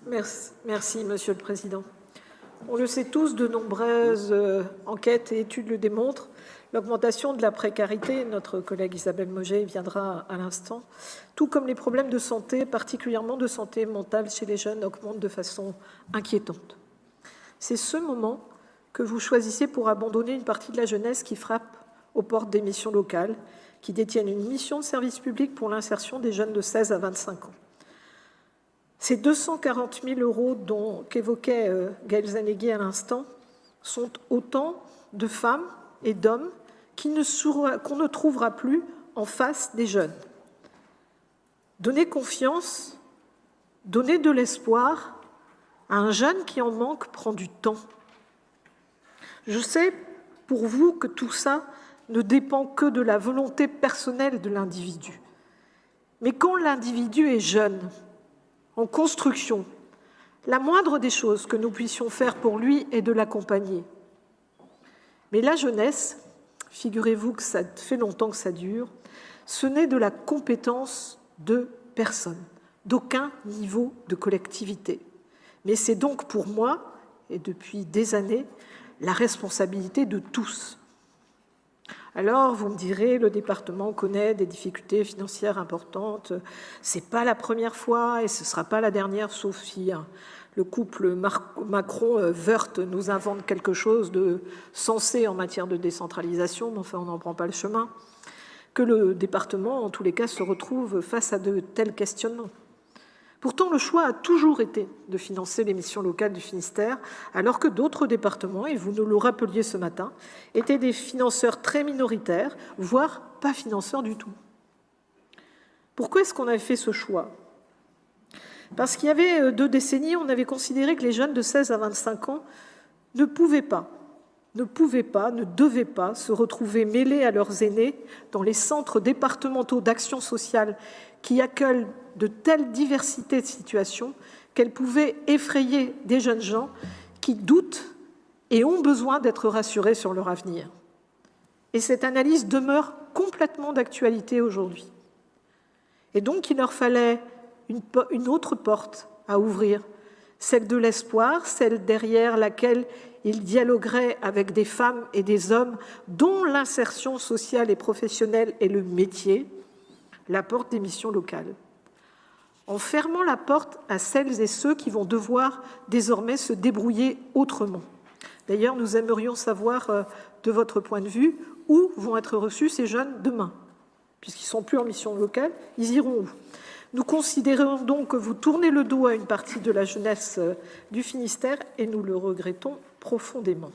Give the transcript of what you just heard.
Merci, Monsieur le Président. On le sait tous, de nombreuses enquêtes et études le démontrent, l'augmentation de la précarité, notre collègue Isabelle Mauger y viendra à l'instant, tout comme les problèmes de santé, particulièrement de santé mentale chez les jeunes, augmentent de façon inquiétante. C'est ce moment que vous choisissez pour abandonner une partie de la jeunesse qui frappe aux portes des missions locales, qui détiennent une mission de service public pour l'insertion des jeunes de 16 à 25 ans. Ces 240 000 € qu'évoquait Gaël Zanegui à l'instant sont autant de femmes et d'hommes qu'on ne trouvera plus en face des jeunes. Donner confiance, donner de l'espoir à un jeune qui en manque prend du temps. Je sais pour vous que tout ça ne dépend que de la volonté personnelle de l'individu. Mais quand l'individu est jeune, en construction, la moindre des choses que nous puissions faire pour lui est de l'accompagner. Mais la jeunesse, figurez-vous que ça fait longtemps que ça dure, ce n'est de la compétence de personne, d'aucun niveau de collectivité. Mais c'est donc pour moi, et depuis des années, la responsabilité de tous. Alors, vous me direz, le département connaît des difficultés financières importantes. Ce n'est pas la première fois et ce ne sera pas la dernière, sauf si le couple Macron-Woerth nous invente quelque chose de sensé en matière de décentralisation, mais enfin, on n'en prend pas le chemin, que le département, en tous les cas, se retrouve face à de tels questionnements. Pourtant, le choix a toujours été de financer les missions locales du Finistère, alors que d'autres départements, et vous nous le rappeliez ce matin, étaient des financeurs très minoritaires, voire pas financeurs du tout. Pourquoi est-ce qu'on avait fait ce choix ? Parce qu'il y avait 2 décennies, on avait considéré que les jeunes de 16 à 25 ans ne devaient pas se retrouver mêlés à leurs aînés dans les centres départementaux d'action sociale qui accueillent de telles diversités de situations qu'elles pouvaient effrayer des jeunes gens qui doutent et ont besoin d'être rassurés sur leur avenir. Et cette analyse demeure complètement d'actualité aujourd'hui. Et donc, il leur fallait une autre porte à ouvrir, celle de l'espoir, celle derrière laquelle ils dialogueraient avec des femmes et des hommes dont l'insertion sociale et professionnelle est le métier, la porte des missions locales. En fermant la porte à celles et ceux qui vont devoir désormais se débrouiller autrement. D'ailleurs, nous aimerions savoir, de votre point de vue, où vont être reçus ces jeunes demain. Puisqu'ils ne sont plus en mission locale, ils iront où ? Nous considérons donc que vous tournez le dos à une partie de la jeunesse du Finistère et nous le regrettons profondément.